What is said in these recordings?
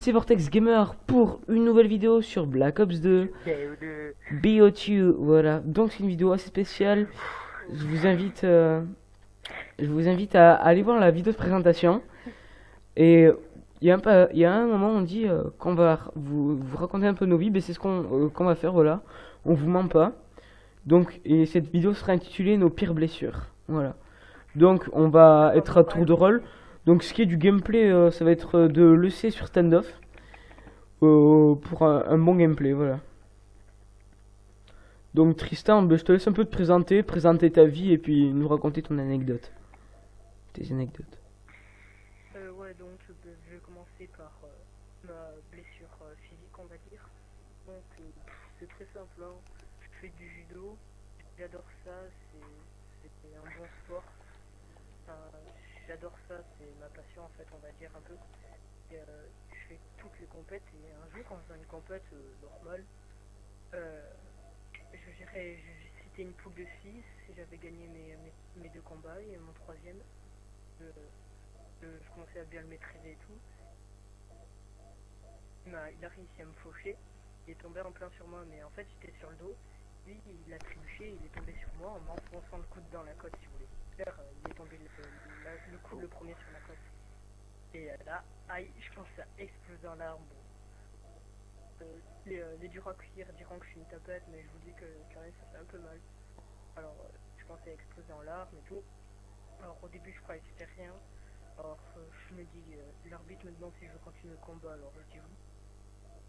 C'est Vortex Gamer pour une nouvelle vidéo sur Black Ops 2 BO2. BO2. Voilà, donc c'est une vidéo assez spéciale. Je vous invite, à aller voir la vidéo de présentation. Et il y a un moment où on dit qu'on va vous raconter un peu nos vies, mais c'est ce qu'on va faire. Voilà, on vous ment pas. Donc, et cette vidéo sera intitulée Nos pires blessures. Voilà. Donc, on va être à tour de rôle. Donc, ce qui est du gameplay, ça va être de l'EC sur standoff. Pour un bon gameplay, voilà. Donc Tristan, ben, je te laisse un peu te présenter ta vie et puis nous raconter ton anecdote. Tes anecdotes. Ouais, donc je vais commencer par ma blessure physique, on va dire. Donc c'est très simple, hein. Je fais du judo, j'adore ça, c'est un bon sport. Enfin, j'adore ça, c'est ma passion en fait, on va dire un peu. Et, je fais toutes les compètes et un jour quand je fais une compète normale, euh, c'était une poule de 6 et j'avais gagné mes deux combats et mon troisième. euh, je commençais à bien le maîtriser et tout. Il a réussi à me faucher. Il est tombé en plein sur moi, mais en fait j'étais sur le dos. Lui, il a trébuché, il est tombé sur moi en m'enfonçant le coude dans la côte, si vous voulez. Il est tombé le coup le premier sur la côte. Et là, aïe, je pense que ça a explosé en larmes. Bon. Les durs à cuire diront que je suis une tapette, mais je vous dis que quand même ça fait un peu mal. Alors, je pensais exploser en larmes et tout. Alors au début je croyais que c'était rien. Alors je me dis, l'arbitre me demande si je veux continuer le combat, alors je dis oui.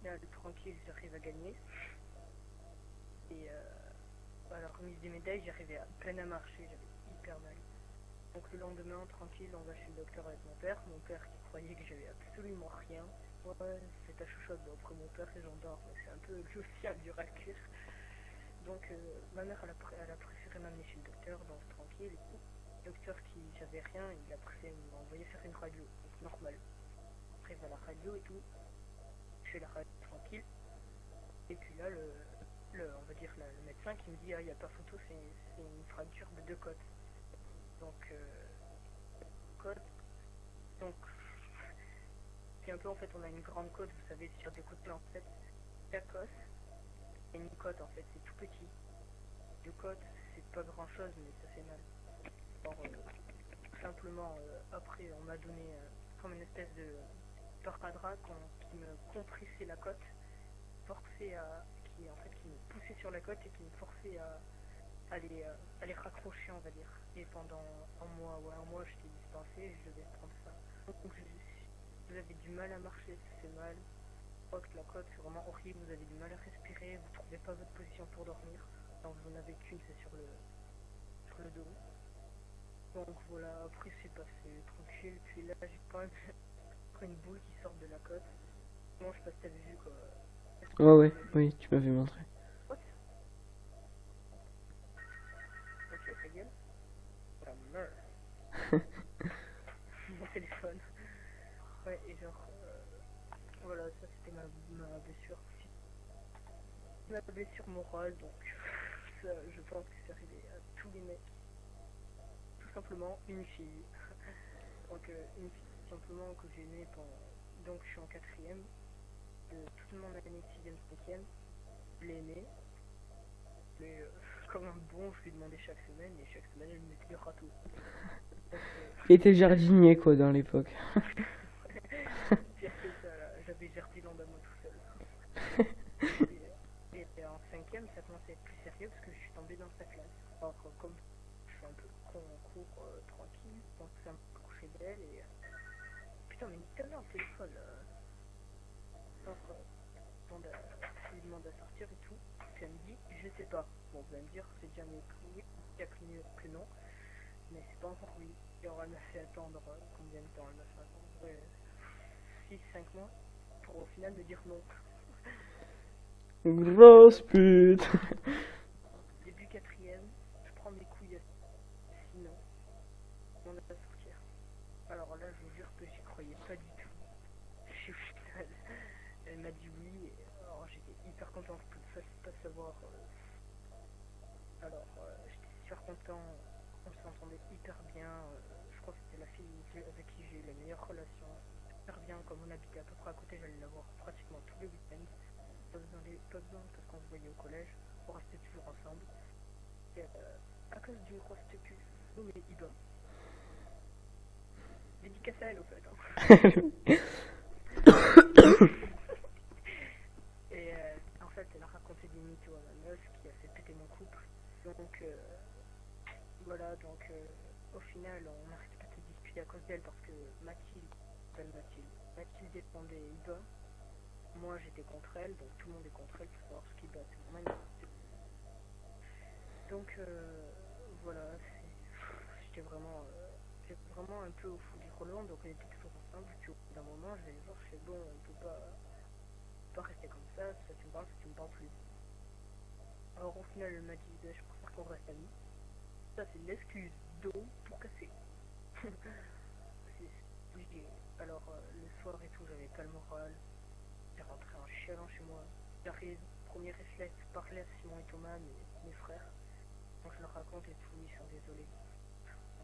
Là, tranquille, j'arrive à gagner. Et à la remise des médailles, j'arrivais à peine à marcher, j'avais hyper mal. Donc le lendemain, tranquille, on va chez le docteur avec mon père. Mon père qui croyait que j'avais absolument rien. Ouais, c'est ta chouchotte, après mon père c'est gendarme, c'est un peu le aussi dur à cuire. Donc ma mère elle a préféré m'amener chez le docteur, donc tranquille et tout. Le docteur qui j'avais rien, il a préféré m'envoyer faire une radio, donc normal. Après il va à la radio et tout, je fais la radio tranquille. Et puis là on va dire le médecin qui me dit ah il n'y a pas photo, c'est une fracture de deux côtes. Donc côte, donc c'est un peu en fait on a une grande côte, vous savez sur des côtés en fait, la côte et une côte en fait, c'est tout petit. Deux côtes, c'est pas grand chose mais ça fait mal. Alors, simplement après on m'a donné comme une espèce de sparadrap qui me compressait la côte, qui me poussait sur la côte et qui me forçait à les raccrocher on va dire. Et pendant un mois j'étais dispensé et je devais prendre ça. Donc vous avez du mal à marcher, ça fait mal. Je crois que la côte c'est vraiment horrible, vous avez du mal à respirer, vous trouvez pas votre position pour dormir. Donc vous n'en avez qu'une, c'est sur le dos. Donc voilà, après c'est passé tranquille, puis là j'ai quand même une boule qui sort de la côte. Bon, je sais pas si t'avais vu quoi. Est-ce que Ouais, t'avais vu? oui, tu m'avais montré. What? Ok, ta gueule. Ta mère. Mon téléphone. Ouais, et genre, voilà, ça c'était ma blessure. Ma blessure morale, donc ça, je pense que c'est arrivé à tous les mecs. Tout simplement une fille. Donc une fille simplement que j'ai née pendant. Donc je suis en quatrième. Toute mon année 6ème, 5ème, je l'ai née. Mais comme un bon, je lui demandais chaque semaine et chaque semaine elle me mettait des râteaux. Donc, Il était jardinier quoi dans l'époque. pire que ça, là. J'avais Jardiland à moi tout seul. Et en 5ème, ça commençait à être plus sérieux parce que je suis tombé dans sa classe. Alors, comme je suis un peu con en cours tranquille, donc ça m'a couché d'elle et. Putain, mais nique ta mère, le téléphone là. Alors, je lui demande à sortir et tout. Puis elle me dit, je sais pas. Bon, vous allez me dire, c'est déjà mieux que oui, il y a plus mieux que non. Mais c'est pas encore oui. Et on m'a fait attendre combien de temps? Elle m'a fait attendre 6-5 mois pour au final me dire non. Grosse pute. Début quatrième, je prends mes couilles sinon on va sortir. Alors là, je vous jure que j'y croyais pas du tout. Je suis au final. Elle m'a dit oui. Et, alors j'étais hyper content. Je peux pas savoir. Alors j'étais super content. On s'entendait hyper bien. Je crois que c'était la fille avec qui j'ai eu la meilleure relation. super bien, comme on habitait à peu près à côté, j'allais la voir pratiquement tous les week-ends. Pas besoin parce qu'on se voyait au collège, on restait toujours ensemble. Et à cause d'une grosse cul, nommée Iba. Dédicace à elle au fait. Hein. Et en fait, elle a raconté des mythos à ma meuf qui a fait péter mon couple. Donc voilà, donc au final, on n'arrêtait pas de discuter à cause d'elle parce que Mathilde défendait Iba. Moi j'étais contre elle, donc tout le monde est contre elle pour savoir ce qu'Iba c'est vraiment une... Donc voilà, j'étais vraiment un peu au fond du roulement, donc on était toujours ensemble. Puis au bout d'un moment, je vais les voir, je fais bon, on peut pas rester comme ça, soit tu me parles, soit tu me parles plus. Alors au final, elle m'a dit, je préfère qu'on reste amis. Ça, c'est l'excuse d'eau pour casser. Alors le soir et tout, j'avais pas le moral. J'ai rentré en chialant chez moi. J'arrive, premier réflexe, parler à Simon et Thomas, mes frères. Donc je leur raconte et tout, ils sont désolés.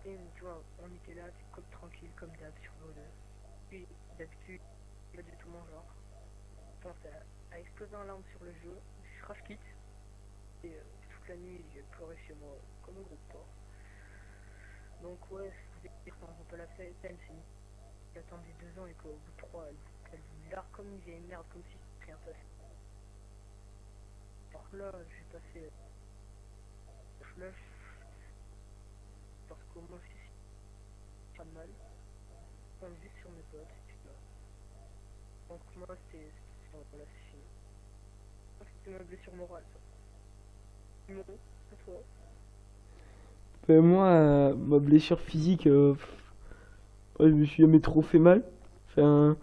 Et tu vois, on était là, comme tranquille, comme d'hab, sur nos deux. Puis d'habitude, pas du tout mon genre. Je pense à exploser en larmes sur le jeu, je crache quitte. Et toute la nuit, j'ai pleuré chez moi, comme un gros porc. Donc ouais, ça on peut la faire, c'est elle attendait 2 ans et qu'au bout de 3, elle vous largue comme une vieille merde, comme si rien passait. Alors là, j'ai passé... Là, parce qu'au moins, c'est pas mal. On vit sur mes potes, et là. Donc moi, voilà, c'est fini. C'était ma blessure morale, ça. Simon, à toi. Moi, ma blessure physique, ouais, je me suis jamais trop fait mal. Enfin,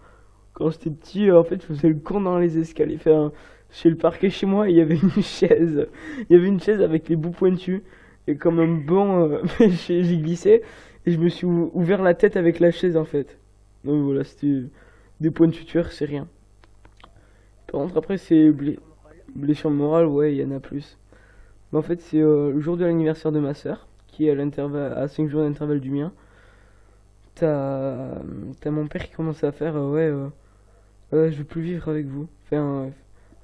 quand j'étais petit, en fait, je faisais le con dans les escaliers. Enfin, chez le parquet chez moi, il y avait une chaise. Il y avait une chaise avec les bouts pointus. Et comme un bon, j'ai glissé. Et je me suis ouvert la tête avec la chaise, en fait. Donc voilà, c'était des points de suture, c'est rien. Par contre, après, c'est blessure morale, ouais, il y en a plus. Mais en fait, c'est le jour de l'anniversaire de ma soeur, qui est à 5 jours d'intervalle du mien. T'as mon père qui commence à faire je veux plus vivre avec vous. Enfin,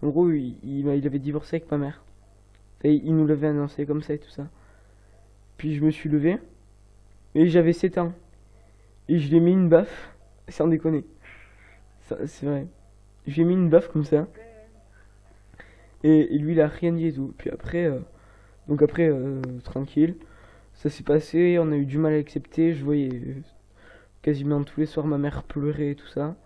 en gros, il avait divorcé avec ma mère. Et il nous l'avait annoncé comme ça et tout ça. Puis je me suis levé, et j'avais 7 ans. Et je lui ai mis une baffe, sans déconner. C'est vrai. Je lui ai mis une baffe comme ça. Et lui, il a rien dit et tout. Puis après, tranquille. Ça s'est passé, on a eu du mal à l'accepter. Je voyais quasiment tous les soirs ma mère pleurer et tout ça.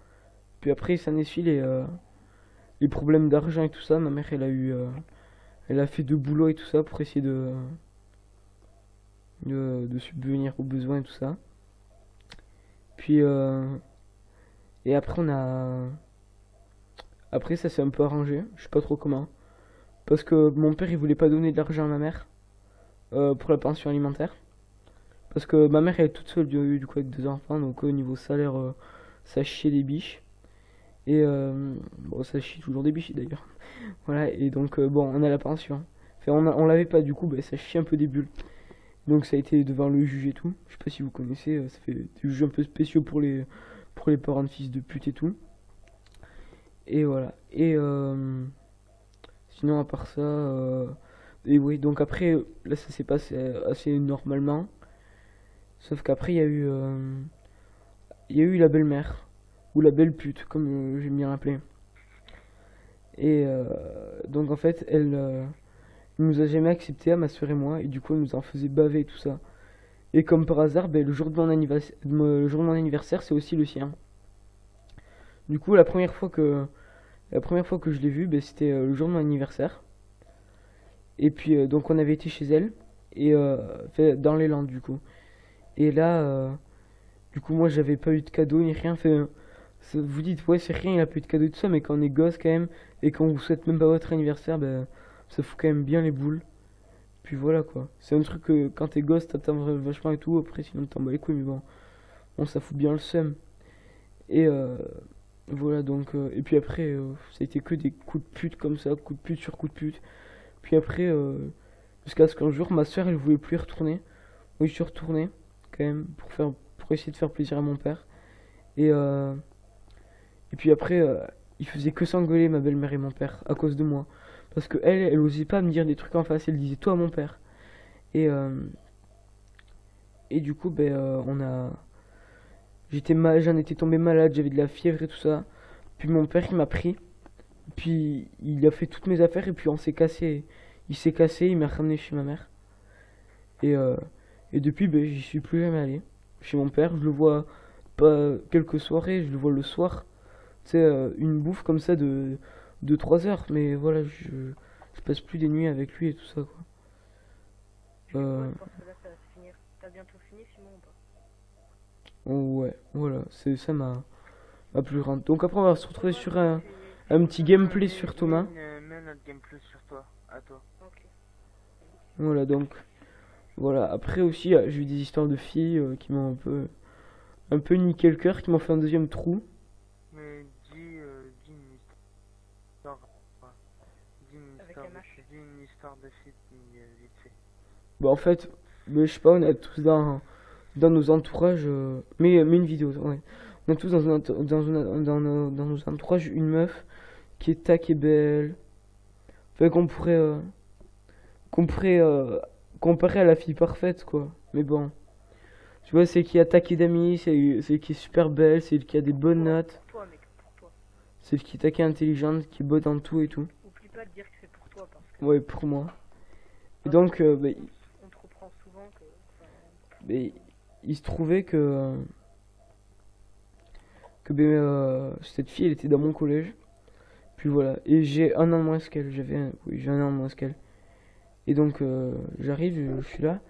Puis après, ça s'en suit les problèmes d'argent et tout ça. Ma mère, elle a fait 2 boulots et tout ça pour essayer de subvenir aux besoins et tout ça. Puis, et après, après, ça s'est un peu arrangé. Je sais pas trop comment. Parce que mon père, il voulait pas donner de l'argent à ma mère pour la pension alimentaire. Parce que ma mère, elle est toute seule du coup avec 2 enfants. Donc au niveau salaire, ça chie des biches. Et bon, ça chie toujours des biches d'ailleurs. Voilà, et donc bon, on a la pension. Enfin, on l'avait pas, du coup, bah, ça chie un peu des bulles. Donc ça a été devant le juge et tout. Je sais pas si vous connaissez, ça fait des juges un peu spéciaux pour les parents de fils de pute et tout. Et voilà. Et sinon, à part ça, et oui, donc après, là, ça s'est passé assez normalement. Sauf qu'après, il y a eu la belle-mère. Ou la belle pute, comme j'aime bien l'appeler. Et donc en fait, elle nous a jamais accepté à ma soeur et moi. Et du coup, elle nous en faisait baver et tout ça. Et comme par hasard, ben, le jour de mon anniversaire, c'est aussi le sien. Du coup, la première fois que je l'ai vue, ben, c'était le jour de mon anniversaire. Et puis, donc on avait été chez elle. Et fait, dans les Landes, du coup. Et là, du coup, moi, j'avais pas eu de cadeau ni rien. Fait, vous dites, ouais, c'est rien, il a pas eu de cadeau et tout ça. Mais quand on est gosse, quand même, et qu'on vous souhaite même pas votre anniversaire, ben, ça fout quand même bien les boules. Puis voilà, quoi. C'est un truc que quand t'es gosse, t'attends vachement et tout. Après, sinon, t'en bats les couilles. Mais bon, ça fout bien le seum. Et voilà, donc. Et puis après, ça a été que des coups de pute comme ça, coup de pute sur coup de pute. Puis après, jusqu'à ce qu'un jour, ma soeur, elle voulait plus y retourner. Oui, je suis retourné, quand même, pour essayer de faire plaisir à mon père. Et Et puis après, il faisait que s'engueuler, ma belle-mère et mon père, à cause de moi. Parce que elle osait pas me dire des trucs en face, elle disait toi mon père. Et, euh, et du coup, j'en étais tombé malade, j'avais de la fièvre et tout ça. Puis mon père, il m'a pris. Puis il a fait toutes mes affaires et puis on s'est cassé. Il s'est cassé, il m'a ramené chez ma mère. Et, euh, et depuis, j'y suis plus jamais allé. Chez mon père, je le vois pas quelques soirées, je le vois le soir. C'est une bouffe comme ça de 3 heures. Mais voilà, je passe plus des nuits avec lui et tout ça, quoi. Je Euh, pense que là, ça va se finir. T'as bientôt fini, Simon, ou pas? ouais, voilà, c'est ça ma plus grande. Donc après, on va se retrouver Ouais, sur bah, un petit gameplay sur Thomas. Mets notre gameplay sur toi, à toi. Ok. Voilà, donc voilà. Après aussi, j'ai eu des histoires de filles qui m'ont un peu niqué le cœur, qui m'ont fait un deuxième trou. Mais dis une histoire. Ouais. Avec un H. Dis une histoire de fille vite fait. Bah en fait, je sais pas, on a tous dans nos entourages, mais une vidéo, ouais. On a tous dans nos entourages une meuf qui est tac et belle. Enfin, qu'on pourrait comparer à la fille parfaite, quoi. Mais bon, tu vois, c'est qui a taqué d'amis, c'est qui est super belle, c'est qui a des bonnes notes, Pour toi, mec, pour toi. c'est qui est taqué intelligente, qui est bonne dans tout et tout. Oublie pas de dire que c'est pour toi parce que Ouais, pour moi. Et donc, on te reprend souvent que. il se trouvait que cette fille, elle était dans mon collège. Puis voilà. Et j'ai un an de moins qu'elle. Oui, j'ai un an de moins qu'elle. Et donc, j'arrive, je suis là.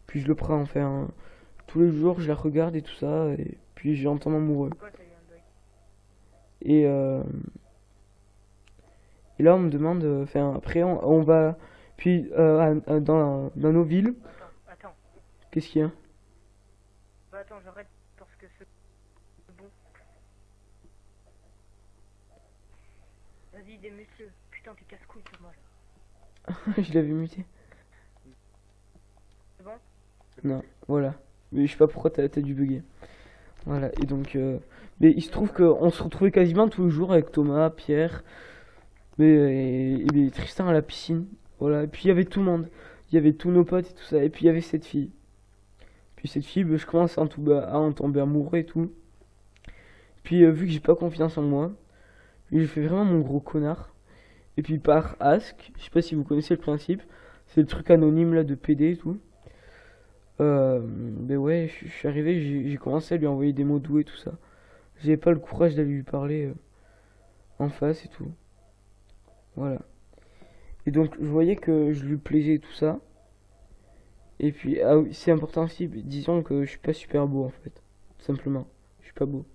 Puis je le prends, enfin, tous les jours, je la regarde et tout ça. Et puis j'entends tombe amoureux. Pourquoi t'as eu un deuil? Et, euh, et là, on me demande, enfin, après, on va. Puis, dans nos villes, Attends. qu'est-ce qu'il y a? Bah, attends, j'arrête parce que c'est bon. Vas-y, démute-le. Putain, t'es casse-couille, Thomas, là. Je l'avais muté. C'est bon? Non, voilà. Mais je sais pas pourquoi t'as dû bugger. Voilà, et donc. Mais il se trouve qu'on se retrouvait quasiment tous les jours avec Thomas, Pierre, et Tristan à la piscine. Voilà, et puis il y avait tout le monde. Il y avait tous nos potes et tout ça. Et puis il y avait cette fille. Puis cette fille, je commence à en tomber amoureux et tout. Puis vu que j'ai pas confiance en moi, j'ai fait vraiment mon gros connard. Et puis par Ask, je sais pas si vous connaissez le principe, c'est le truc anonyme là de PD et tout. Mais ouais, je suis arrivé, j'ai commencé à lui envoyer des mots doux et tout ça. J'avais pas le courage d'aller lui parler en face et tout. Voilà. Et donc je voyais que je lui plaisais et tout ça. Et puis, ah oui, c'est important aussi, disons que je suis pas super beau en fait. Tout simplement. Je suis pas beau.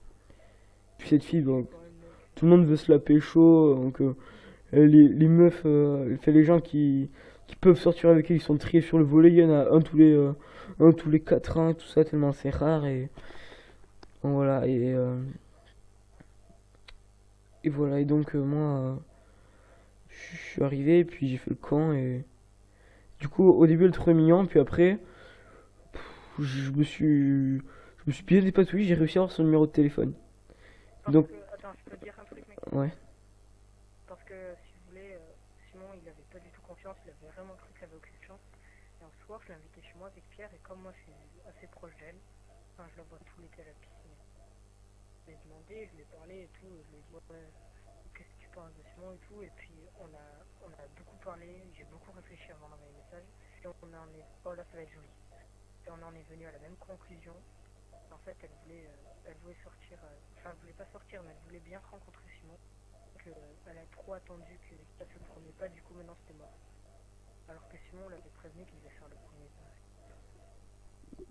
Puis cette fille, bon, Quand même, mec. tout le monde veut se la pécho, donc les meufs, fait les gens qui peuvent sortir avec elle, ils sont triés sur le volet, il y en a un tous les 4 ans, tout ça, tellement c'est rare, et bon, voilà, et voilà, et donc moi, je suis arrivé, et puis j'ai fait le camp, et du coup, au début, elle trouvait mignon, puis après, je me suis bien dépatouillé, j'ai réussi à avoir son numéro de téléphone. Parce Donc, que, attends, je peux te dire un truc, mec. ouais, Parce que, si vous voulez, Simon, il avait pas du tout confiance, il avait vraiment cru qu'il avait aucune chance. Et un soir, je l'ai invité chez moi avec Pierre, et comme moi, je suis assez proche d'elle, enfin, je la vois tout l'été à la piscine. Je lui ai demandé, je lui ai parlé et tout, je lui ai dit, ouais, qu'est-ce que tu penses de Simon et tout, et puis on a beaucoup parlé, j'ai beaucoup réfléchi avant d'envoyer le message, et on en est, oh là, ça va être joli. Et on en est venu à la même conclusion. En fait, elle voulait sortir, enfin, elle voulait pas sortir, mais elle voulait bien rencontrer Simon. Que, elle a trop attendu qu'il fasse le premier pas, du coup, maintenant c'était mort. Alors que Simon l'avait prévenu qu'il devait faire le premier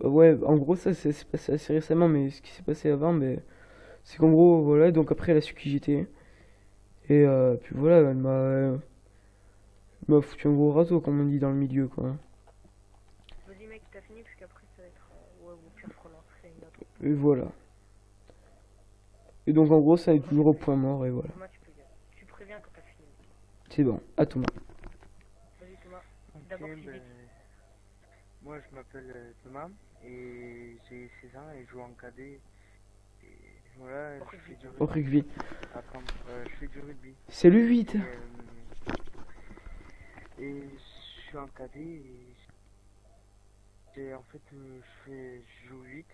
pas. ouais, en gros, ça c'est passé assez récemment, mais ce qui s'est passé avant, mais c'est qu'en gros, voilà, donc après, elle a su qui j'étais. Et puis voilà, elle m'a foutu un gros râteau, comme on dit dans le milieu, quoi. Vas-y, mec, t'as fini, parce qu'après ça va être. Ouais, ou au pire, je relancerai une autre. Et voilà. Et donc en gros, ça est toujours au point mort, et voilà. Thomas, tu peux y aller. Tu préviens quand t'as fini. C'est bon, à Thomas. Vas-y, Thomas. Ok, D'abord, ben, physique. moi je m'appelle Thomas et j'ai 16 ans et je joue en cadet. Et Voilà, Au je fais du Au rugby. rugby. Attends, je fais du rugby. C'est le 8. Et je suis en cadet en fait, je joue 8.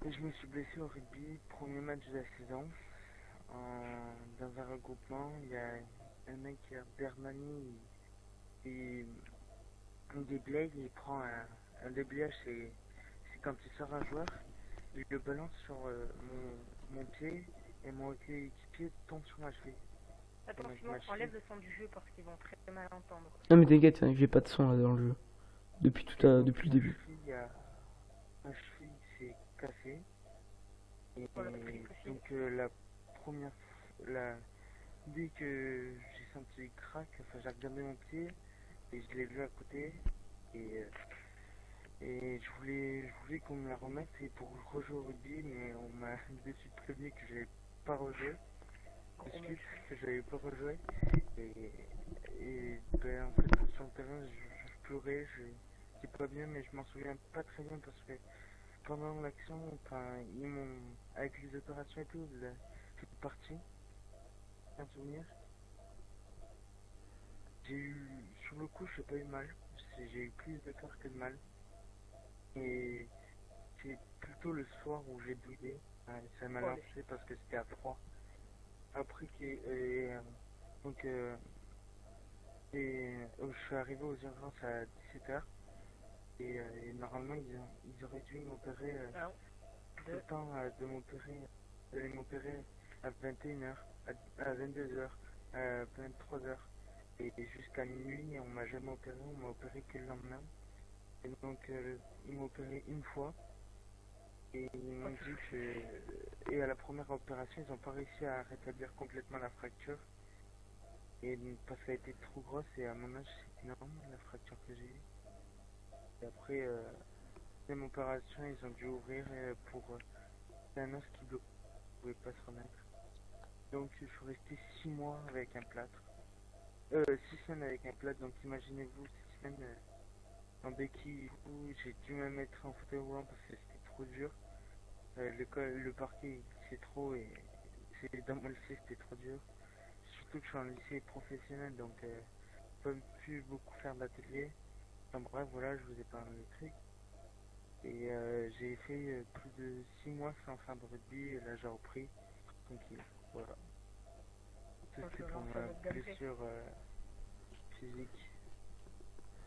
Et je me suis blessé au rugby, premier match de la saison. Dans un regroupement, il y a un mec qui est Bermani et un déblaye, il prend un déblayage, c'est quand il sort un joueur, il le balance sur mon pied et mon équipier tombe sur ma cheville. Attention, enlève le son du jeu parce qu'ils vont très mal entendre. Non mais t'inquiète, hein, j'ai pas de son là dans le jeu. Depuis depuis le début. Ma cheville s'est cassée. Et Voilà, le plus possible. donc la première dès que j'ai senti le crack, enfin j'ai regardé mon pied et je l'ai vu à côté et, je voulais qu'on me la remette et pour rejouer au rugby, mais on m'a de suite prévenu que j'allais pas rejouer, de suite que j'allais pas rejouer et ben en fait sur le terrain je pleurais, j'étais pas bien, mais je m'en souviens pas très bien parce que pendant l'action, enfin ils m'ont avec les opérations et tout, toute partie, un souvenir. Sur le coup, j'ai pas eu mal. J'ai eu plus de peur que de mal. Et c'est plutôt le soir où j'ai douillé. Ça m'a lancé parce que c'était à froid. Après, donc, je suis arrivé aux urgences à 17h. Et normalement, ils auraient dû m'opérer tout le temps de les m'opérer à 21h, à 22h, à 23h. Et jusqu'à minuit, on m'a jamais opéré, on m'a opéré que le lendemain. Et donc, ils m'ont opéré une fois. Et ils m'ont dit que. Et à la première opération, ils n'ont pas réussi à rétablir complètement la fracture. Et parce qu'elle était trop grosse, et à mon âge, c'est énorme la fracture que j'ai eue. Et après, même opération, ils ont dû ouvrir pour. C'est un os qui ne pouvait pas se remettre. Donc, je suis resté 6 mois avec un plâtre. 6 semaines avec un plâtre, donc imaginez-vous 6 semaines en béquille où j'ai dû me mettre en fauteuil roulant parce que c'était trop dur. Le parquet c'est trop et dans mon lycée c'était trop dur. Surtout que je suis en lycée professionnel donc je peux plus beaucoup faire d'atelier. Enfin bref, voilà, je vous ai parlé des trucs. Et j'ai fait plus de 6 mois sans faire de rugby et là j'ai repris tranquille. Voilà. Tout c'était pour ma blessure physique.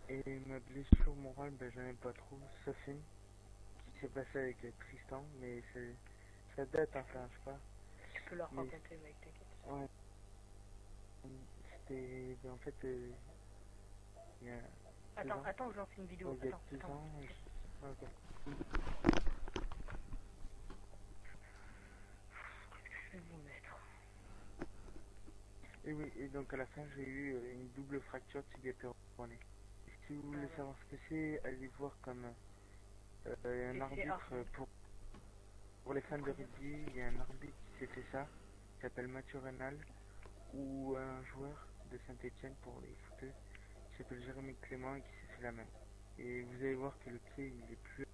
Et ma blessure morale, ben j'en ai pas trop. Ça fait qui s'est passé avec Tristan, mais ça date, enfin, je sais pas. Tu peux leur raconter, mec, t'inquiète. Ouais. C'était, ben, en fait, il y a Attends, j'en fais une vidéo. Il y a 2 ans, ok. Je vais vous mettre. Et oui, et donc à la fin, j'ai eu une double fracture tibia péroné. Si vous voulez savoir ce que c'est, allez voir comme un arbitre pour les fans de rugby, il y a un arbitre qui s'est fait ça, qui s'appelle Mathieu Rénal, ou un joueur de Saint-Etienne pour les footeux, qui s'appelle Jérémy Clément et qui s'est fait la même. Et vous allez voir que le pied, il est plus...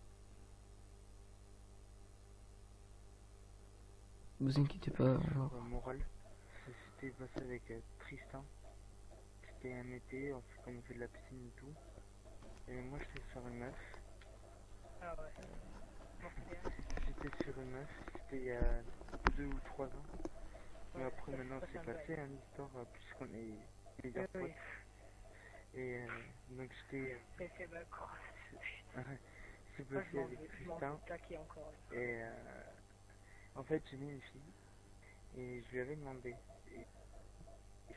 Vous inquiétez pas. Moral. Ça s'était passé avec Tristan. C'était un été, on fait de la piscine et tout. Et moi j'étais sur une meuf. Ah ouais. J'étais sur une meuf, c'était il y a 2 ou 3 ans. Mais après maintenant c'est passé l'histoire puisqu'on est meilleurs potes. Et donc j'étais... C'est passé avec Tristan. Et en fait j'ai mis une fille et je lui avais demandé.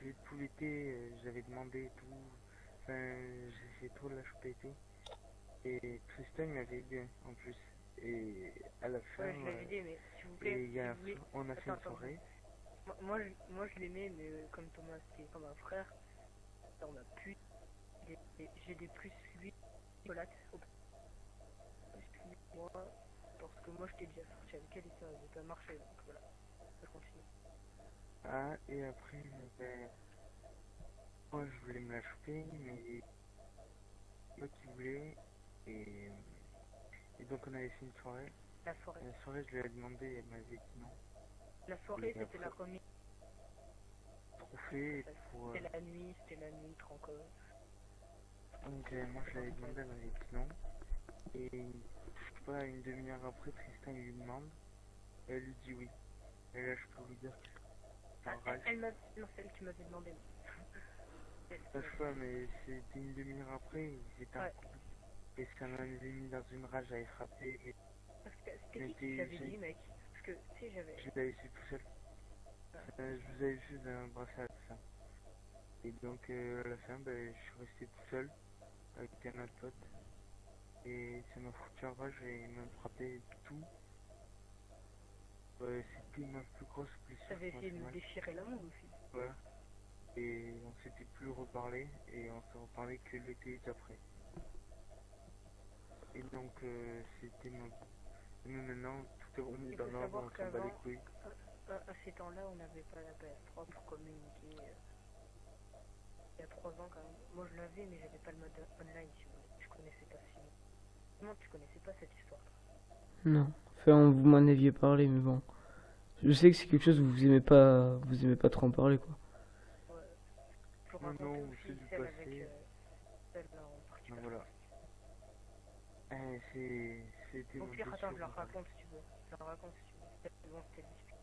Et tout l'été j'avais demandé et tout. Enfin j'ai essayé trop de la choper et tout. Et Tristan m'avait aidé en plus. Et à la fin, je l'ai aidé, mais s'il vous plaît, on a fait une soirée. Moi je l'aimais, mais comme Thomas c'était comme un frère, on a pu. J'ai des plus lui au lac. Moi, parce que moi j'étais déjà sorti avec elle et ça n'avait pas marché, donc voilà, je continue. Ah, et après, ben, moi je voulais me la choper, mais moi qui voulais, et donc on avait fait une soirée, La soirée. La soirée, je lui ai demandé, elle m'avait dit non. La soirée, Et c'était la après, remise. trophée pour... C'était la nuit, tranquille. Donc moi, je l'avais demandé, elle m'avait dit non. Et je sais pas, une demi-heure après, Tristan il lui demande, et elle lui dit oui. Et là, je peux vous dire que c'est un rage. Non, c'est elle qui m'avait demandé. Je sais pas, mais c'était une demi-heure après, ils étaient en couple. Et ça m'avait mis dans une rage à les frapper. Et Parce que c'était qui j'avais dit, mec? Parce que, tu sais, j'avais... je l'avais fait tout seul. Je vous avais fait un bracelet à tout ça. Et donc, à la fin, ben, je suis resté tout seul avec un autre pote. Et ça m'a foutu en rage et il m'a frappé tout. C'était ma plus grosse blessure. T'avais essayé de me déchirer la moule aussi. Voilà. Et on s'était plus reparlé et on s'est reparlé que l'été d'après. Et donc c'était mon... Mais maintenant tout est remis dans l'ordre, on s'en bat les couilles. À ces temps-là, on n'avait pas la PS3 pour communiquer. Il y a 3 ans quand même. Moi je l'avais mais j'avais pas le mode online si vous voulez. Je connaissais pas si. Comment tu connaissais pas cette histoire? Non. Enfin, vous m'en aviez parlé, mais bon. Je sais que c'est quelque chose que vous aimez pas trop en parler, quoi. Ouais. Je vous Non, racontais aussi c'est du celle passé. avec celle-là en particulier. Voilà. C'était Au mon pire, attends, blessure. je leur raconte si tu veux. Je leur raconte si tu veux. C'est bon, c'était dispute.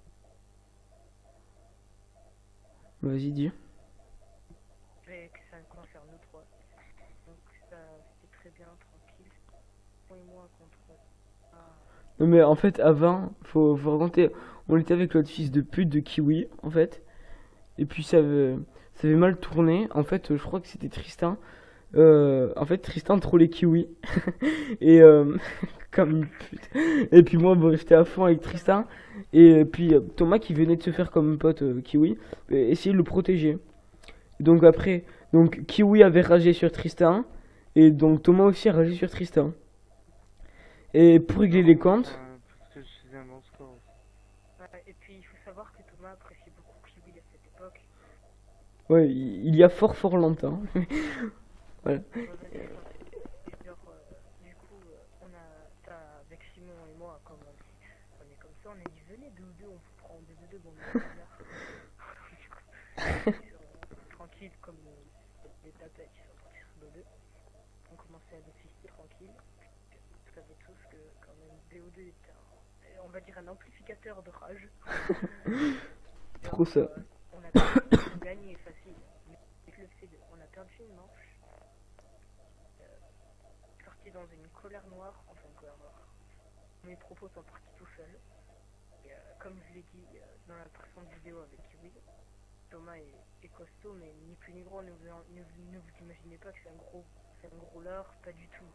Vas-y, dis. Et que ça concerne nous trois. Donc ça, c'était très bien, tranquille. Toi et moi contre... Ah. Non, mais en fait, avant, faut raconter. On était avec l'autre fils de pute de Kiwi, en fait. Et puis ça avait mal tourné. En fait, je crois que c'était Tristan. En fait, Tristan trollait Kiwi. Et comme une pute. Et puis moi, bon, j'étais à fond avec Tristan. Et puis Thomas qui venait de se faire comme un pote Kiwi, essayait de le protéger. Donc après, donc Kiwi avait ragé sur Tristan. Et donc Thomas aussi a ragé sur Tristan. Et pour régler les comptes. Parce que je faisais un bon score. Ouais, et puis il faut savoir que Thomas appréciait beaucoup Kiwi à cette époque. Ouais, il y a fort longtemps. Voilà. Genre, du coup, avec Simon et moi, comme on est comme ça, on a dit venez deux deux, on vous prend deux bon, on est bizarre. Tranquille, comme les tapettes qui sont partis sur BO2. On commençait à défister tranquille. Vous savez tous que quand même BO2 est on va dire un amplificateur de rage. Trop ça. On a gagné facile. Mais avec le C2, on a perdu une manche. Parti dans une colère noire, enfin colère noire. Mes propos sont partis tout seuls. Et comme je l'ai dit dans la précédente vidéo avec Kiwi, Thomas est costaud, mais ni plus ni gros. Ne vous imaginez pas que c'est un gros leurre, pas du tout.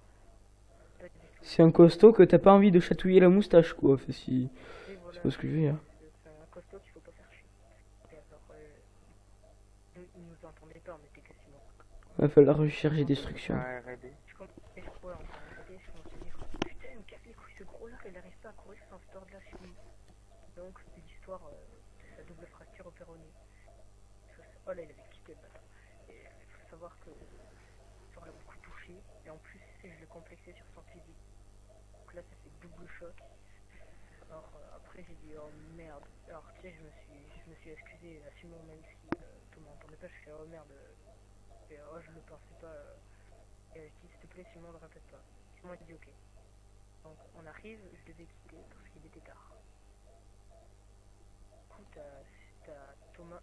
Pas du tout. C'est un costaud que t'as pas envie de chatouiller la moustache, quoi. Enfin, si... Voilà, c'est pas ce que je veux dire. C'est un costaud qu'il faut pas faire chier. Et alors, il nous entendait pas, on était quasiment. Il va falloir rechercher destruction. Je commence à dire, putain, il me casse les couilles, ce gros là, il n'arrive pas à courir sans se tordre la cheville. Donc, c'était l'histoire de sa double fracture au péroné. Oh là, il avait quitté le bâtard. Et il faut savoir que ça l'a beaucoup touché. Et en plus, je l'ai complexé sur son physique. Donc là, ça fait double choc. Alors, après, j'ai dit, oh merde. Alors, tu sais, je me suis excusé à Simon, même si tout m'entendait pas. Je fais, oh merde. Et, oh, je le pensais pas. Et je dis, s'il te plaît, Simon, ne répète pas. Simon, il dit, ok. Donc, on arrive, je devais quitter parce qu'il était tard. Du coup, t'as Thomas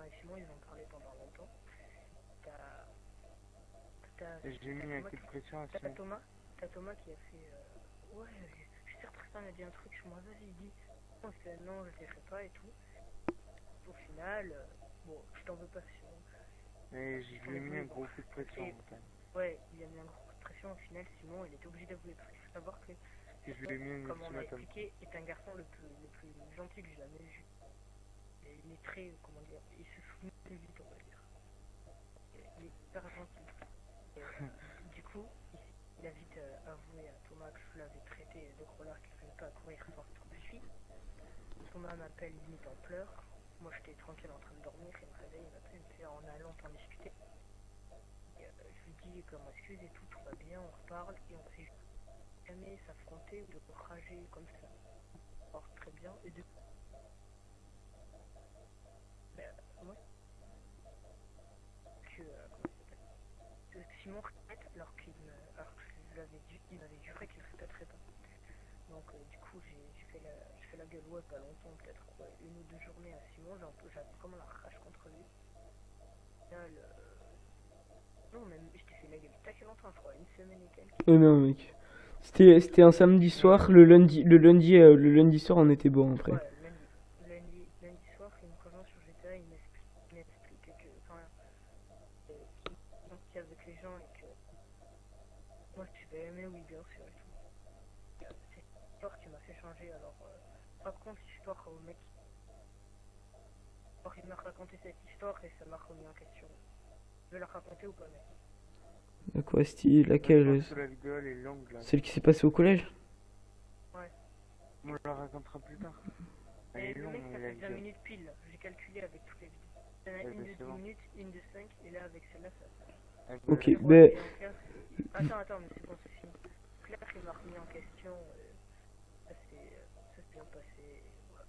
et Simon, ils ont parlé pendant longtemps. J'ai mis un coup de pression à Simon. T'as Thomas qui a fait ouais, je suis sûr que Tristan a dit un truc sur moi, vas-y, dis. Non, je ne dirai pas et tout. Au final, bon, je t'en veux pas, Simon. Mais je lui ai mis un gros coup de pression. Ouais, il a mis un gros coup de pression. Au final, Simon, il était obligé d'avouer parce qu'il faut savoir que, comme on a expliqué, est un garçon le plus gentil que j'ai jamais vu. Et il est très, comment dire, il se souvient plus vite, on va dire. Il est hyper gentil. Du coup, il a vite avoué à Thomas que je l'avais traité de gros lard qui n'arrivait pas à courir sans se tromper de fille. Thomas m'appelle limite en pleurs. Moi j'étais tranquille en train de dormir, il me réveille, il m'appelle, il me fait on a longtemps discuté. Et, je lui dis qu'on m'excuse et tout va bien, on reparle et on s'est jamais s'affronter ou de rager comme ça. Alors, très bien. Et de... Ben, moi, que, comment ça s'appelle, que Simon répète alors alors que il m'avait juré qu'il ne répéterait pas. Donc du coup j'ai fait la gueule, ouais, pas longtemps, peut-être une ou deux journées à Simon, j'avais vraiment la rage contre lui. Là, non, même je t'ai fait la gueule, t'as fait longtemps, je crois, une semaine et quelques. Non mec. C'était un samedi soir, le lundi soir on était bon après. Ouais, lundi soir, il me rejoint sur GTA, il m'expliquait que, enfin, qu'il y avec les gens et que moi je vais aimer, oui bien sûr et tout. C'est l'histoire qui m'a fait changer, alors raconte l'histoire au mec. Alors il m'a raconté cette histoire et ça m'a remis en question. Tu veux la raconter ou pas, mec? De quoi, style, laquelle? La vidéo elle est longue là. Celle qui s'est passée au collège? Ouais. On la racontera plus tard. Elle Et est le longue, mec, ça la fait 20 vidéo. minutes pile, j'ai calculé avec toutes les vidéos. Il y en a une de 10 minutes, une de 5, et là avec celle-là, ça. Ok, Ouais, ben... et en clair, attends, mais c'est bon, c'est fini. Claire, il m'a remis en question, ça s'est bien passé, voilà.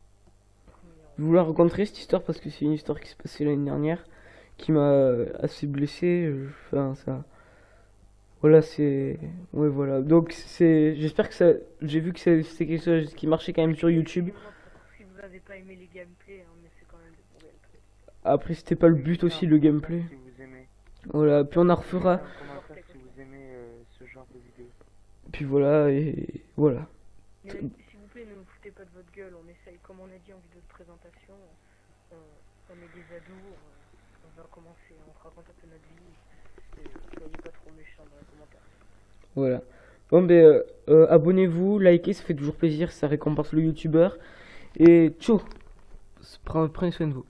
Je vous la raconterai cette histoire parce que c'est une histoire qui s'est passée l'année dernière, qui m'a assez blessé, enfin ça... Voilà, c'est... Ouais, voilà. Donc, j'espère que ça... J'ai vu que c'est quelque chose qui marchait quand même sur YouTube. Si vous avez pas aimé les gameplays, hein, mais c'est quand même des bons gameplays. Après, c'était pas le but aussi, le gameplay. Si vous aimez. Voilà, puis on en refera. Si vous aimez ce genre de vidéo. Puis voilà, et voilà. Mais s'il vous plaît, ne vous foutez pas de votre gueule, on essaye, comme on a dit en vidéo de présentation, on est des ados, on va commencer, on raconte un peu notre vie. Soyez pas trop méchants dans les commentaires. Voilà. Bon, ben, abonnez-vous, likez, ça fait toujours plaisir, ça récompense le youtubeur. Et ciao! Prenez soin de vous.